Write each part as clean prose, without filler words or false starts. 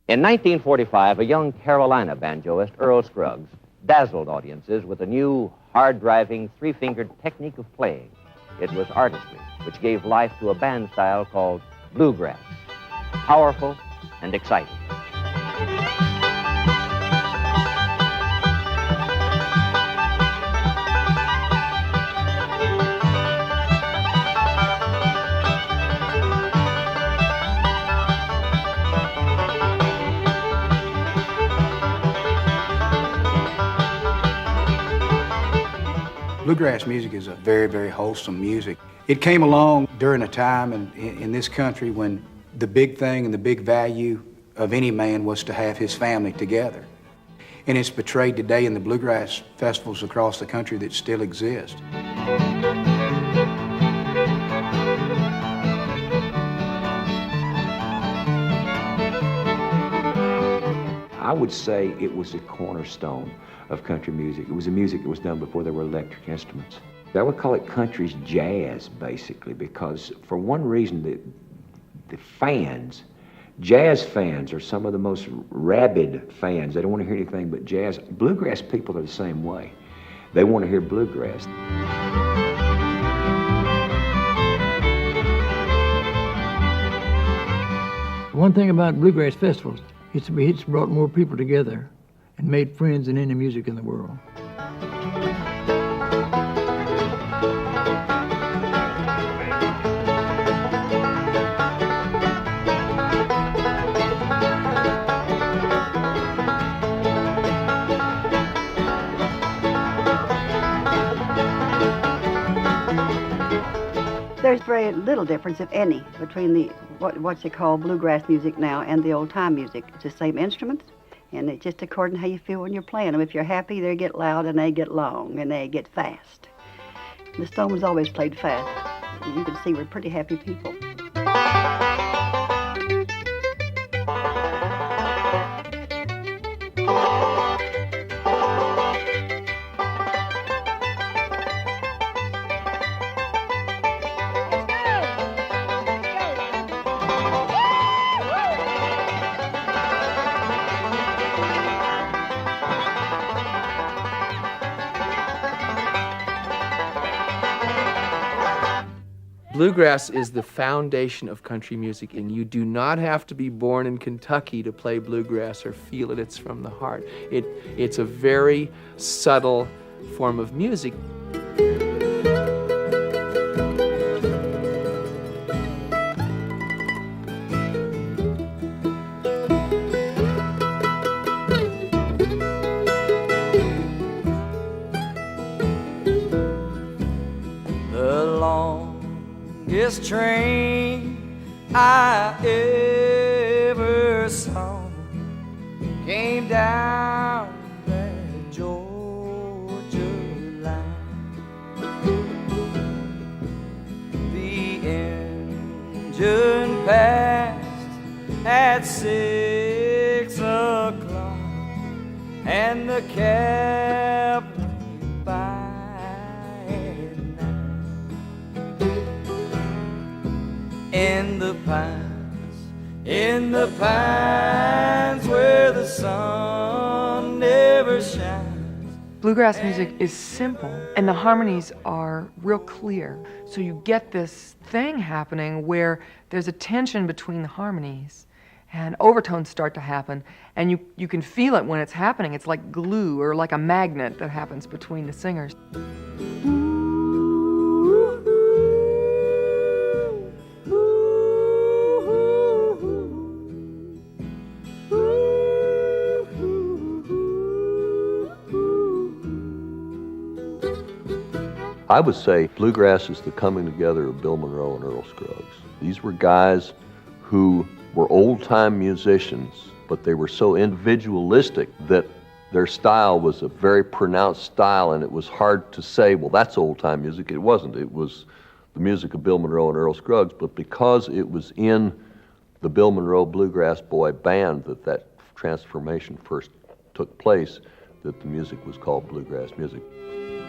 In 1945, a young Carolina banjoist, Earl Scruggs, dazzled audiences with a new, hard-driving, three-fingered technique of playing. It was artistry, which gave life to a band style called bluegrass. Powerful and exciting. Bluegrass music is a very, very wholesome music. It came along during a time in this country when the big thing and the big value of any man was to have his family together. And it's portrayed today in the bluegrass festivals across the country that still exist. I would say it was a cornerstone of country music. It was a music that was done before there were electric instruments. I would call it country's jazz, basically, because for one reason, the fans, jazz fans are some of the most rabid fans. They don't want to hear anything but jazz. Bluegrass people are the same way. They want to hear bluegrass. One thing about bluegrass festivals, it's brought more people together and made friends than any music in the world. There's very little difference, if any, between the what they call bluegrass music now and the old-time music. It's the same instruments, and it's just according to how you feel when you're playing them. If you're happy, they get loud, and they get long, and they get fast. The Stones always played fast. You can see we're pretty happy people. Bluegrass is the foundation of country music, and you do not have to be born in Kentucky to play bluegrass or feel it. It's from the heart. It's a very subtle form of music. This train I ever saw came down that Georgia line. The engine passed at 6 o'clock, and the cab went by. In the pines where the sun never shines. Bluegrass music is simple, and the harmonies are real clear. So you get this thing happening where there's a tension between the harmonies, and overtones start to happen, and you can feel it when it's happening. It's like glue or like a magnet that happens between the singers. I would say bluegrass is the coming together of Bill Monroe and Earl Scruggs. These were guys who were old-time musicians, but they were so individualistic that their style was a very pronounced style, and it was hard to say, well, that's old-time music. It wasn't. It was the music of Bill Monroe and Earl Scruggs, but because it was in the Bill Monroe Bluegrass Boy Band that transformation first took place, that the music was called bluegrass music.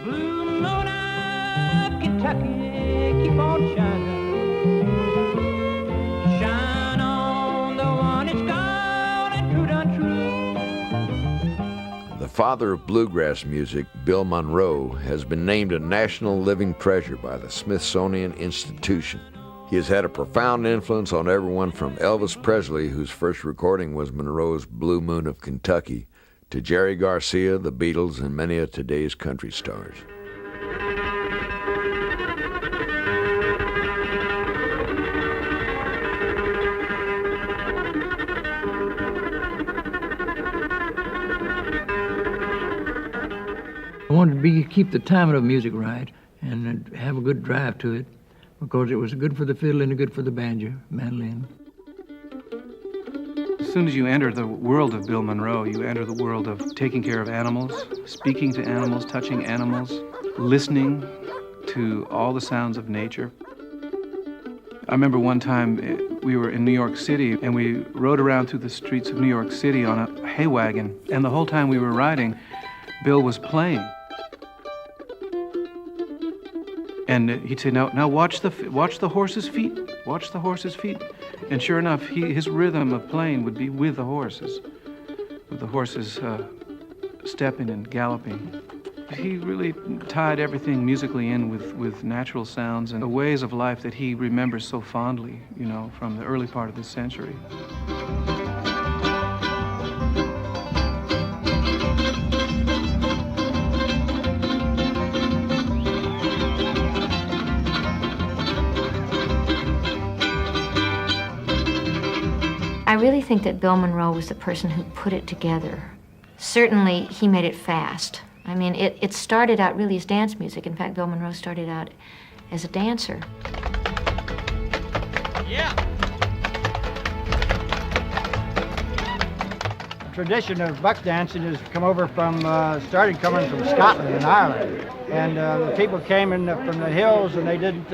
Blue moon of Kentucky, keep on shining. Shine on the one that's gone and father of bluegrass music, Bill Monroe, has been named a National Living Treasure by the Smithsonian Institution. He has had a profound influence on everyone from Elvis Presley, whose first recording was Monroe's Blue Moon of Kentucky, to Jerry Garcia, the Beatles, and many of today's country stars. I wanted to keep the timing of music right and have a good drive to it, because it was good for the fiddle and good for the banjo, mandolin. As soon as you enter the world of Bill Monroe, you enter the world of taking care of animals, speaking to animals, touching animals, listening to all the sounds of nature. I remember one time we were in New York City and we rode around through the streets of New York City on a hay wagon, and the whole time we were riding, Bill was playing. And he'd say, now watch the horse's feet, watch the horse's feet. And sure enough, his rhythm of playing would be with the horses stepping and galloping. He really tied everything musically in with natural sounds and the ways of life that he remembers so fondly, you know, from the early part of this century. I really think that Bill Monroe was the person who put it together. Certainly, he made it fast. I mean, it started out really as dance music. In fact, Bill Monroe started out as a dancer. Yeah. The tradition of buck dancing has come over from, started coming from Scotland and Ireland. And the people came in from the hills and they didn't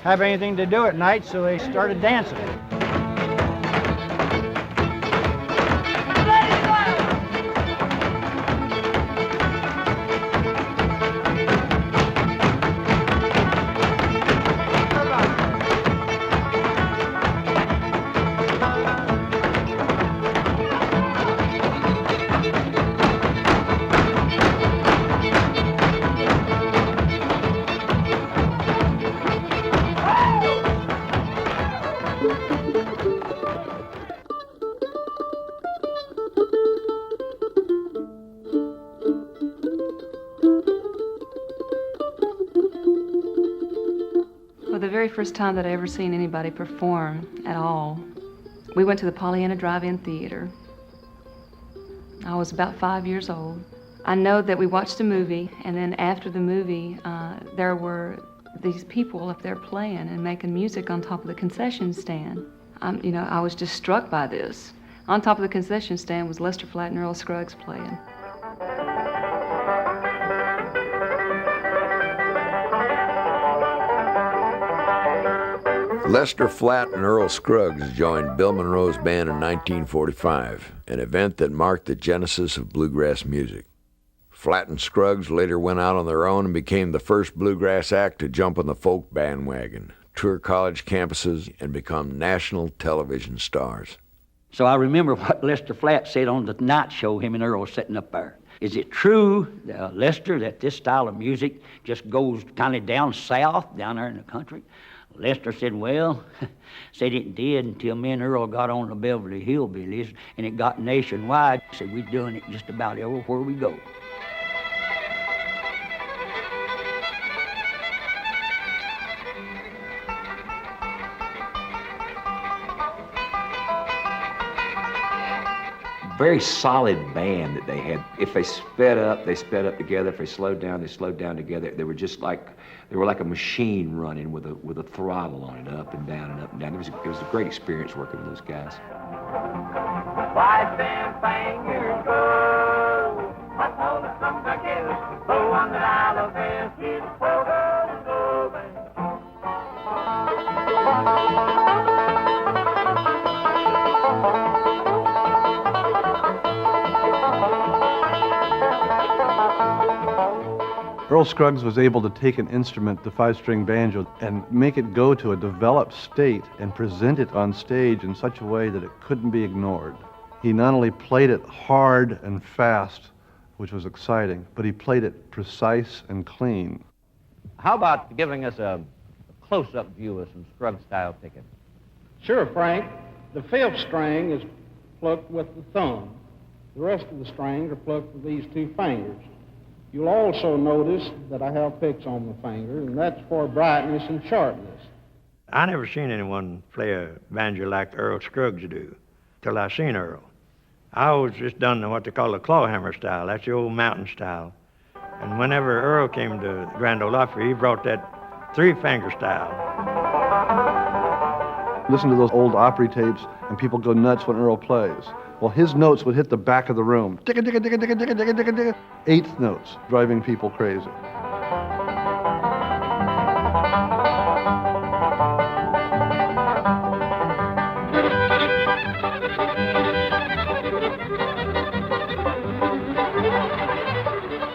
have anything to do at night, so they started dancing. The very first time that I ever seen anybody perform at all, we went to the Pollyanna Drive-In Theater. I was about 5 years old. I know that we watched a movie, and then after the movie, there were these people up there playing and making music on top of the concession stand. I was just struck by this. On top of the concession stand was Lester Flatt and Earl Scruggs playing. Lester Flatt and Earl Scruggs joined Bill Monroe's band in 1945, an event that marked the genesis of bluegrass music. Flatt and Scruggs later went out on their own and became the first bluegrass act to jump on the folk bandwagon, tour college campuses, and become national television stars. So I remember what Lester Flatt said on the night show, him and Earl sitting up there. Is it true, Lester, that this style of music just goes kind of down south, down there in the country? Lester said, well, said it did until me and Earl got on the Beverly Hillbillies, and it got nationwide. Said we're doing it just about everywhere we go. Very solid band that they had. If they sped up together. If they slowed down, they slowed down together. They were just like a machine running with a throttle on it, up and down and up and down. It was a great experience working with those guys. Why them fingers go? I told her some together. The one that I love best is Earl Scruggs was able to take an instrument, the five-string banjo, and make it go to a developed state and present it on stage in such a way that it couldn't be ignored. He not only played it hard and fast which was exciting, but he played it precise and clean. How about giving us a close-up view of some Scruggs-style picking? Sure, Frank. The fifth string is plucked with the thumb. The rest of the strings are plucked with these two fingers. You'll also notice that I have picks on my finger, and that's for brightness and sharpness. I never seen anyone play a banjo like Earl Scruggs do till I seen Earl. I always just done what they call the clawhammer style. That's the old mountain style. And whenever Earl came to Grand Ole Opry, he brought that three-finger style. Listen to those old Opry tapes, and people go nuts when Earl plays. Well, his notes would hit the back of the room. Ticka, ticka, ticka, ticka, ticka, ticka, ticka, ticka. Eighth notes, driving people crazy.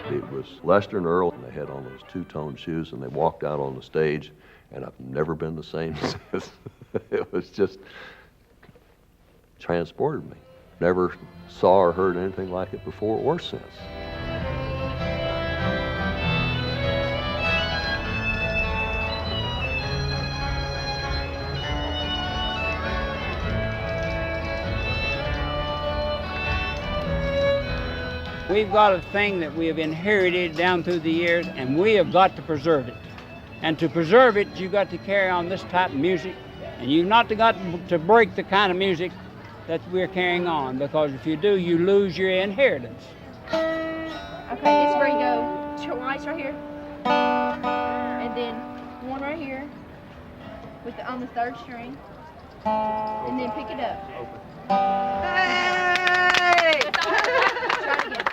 It was Lester and Earl, and they had on those two-tone shoes, and they walked out on the stage, and I've never been the same since. It was just transported me. Never saw or heard anything like it before or since. We've got a thing that we have inherited down through the years, and we have got to preserve it. And to preserve it, you've got to carry on this type of music, and you've not got to break the kind of music that we're carrying on, because if you do, you lose your inheritance. Okay, it's where you go twice right here, and then one right here on the third string, and then pick it up. Hey! Try it again.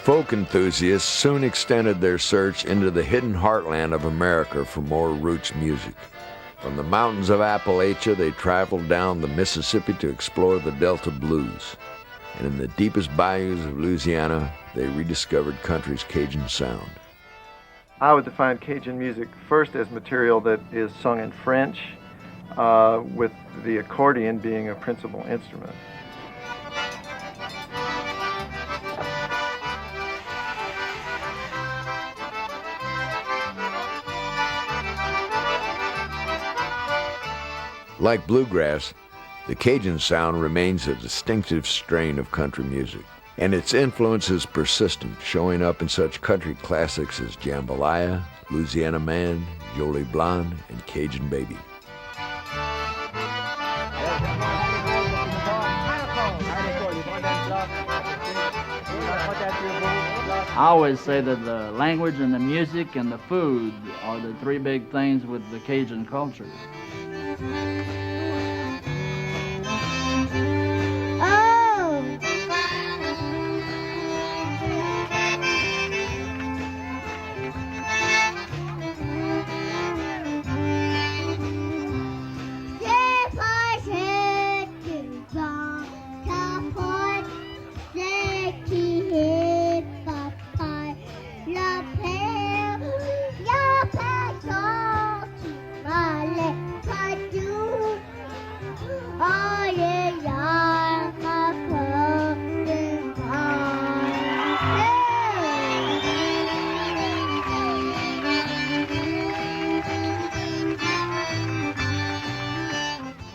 Folk enthusiasts soon extended their search into the hidden heartland of America for more roots music. From the mountains of Appalachia, they traveled down the Mississippi to explore the Delta blues. And in the deepest bayous of Louisiana, they rediscovered country's Cajun sound. I would define Cajun music first as material that is sung in French, with the accordion being a principal instrument. Like bluegrass, the Cajun sound remains a distinctive strain of country music, and its influence is persistent, showing up in such country classics as Jambalaya, Louisiana Man, Jolie Blonde, and Cajun Baby. I always say that the language and the music and the food are the three big things with the Cajun culture.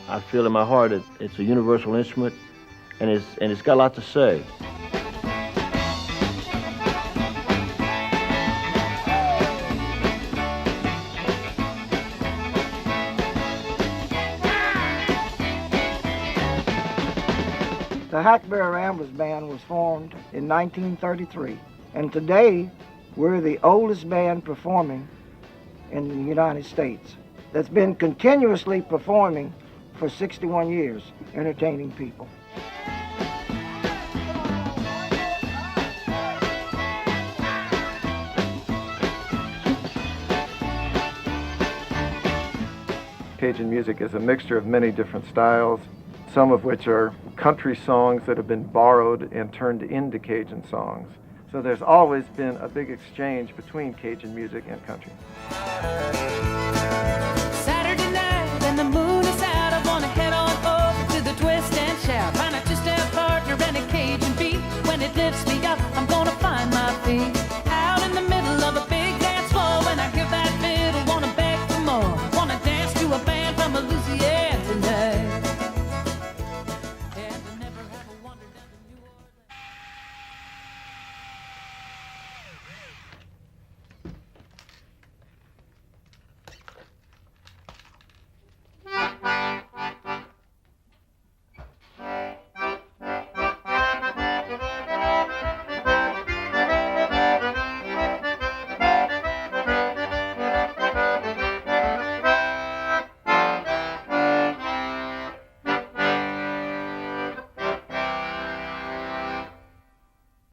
I feel in my heart that it's a universal instrument, and it's got a lot to say. The Hackberry Ramblers Band was formed in 1933, and today we're the oldest band performing in the United States that's been continuously performing for 61 years, entertaining people. Cajun music is a mixture of many different styles, some of which are country songs that have been borrowed and turned into Cajun songs. So there's always been a big exchange between Cajun music and country. Saturday night and the moon is out, I want to head on over to the twist and shout. Find a two-step partner and a Cajun beat when it lifts me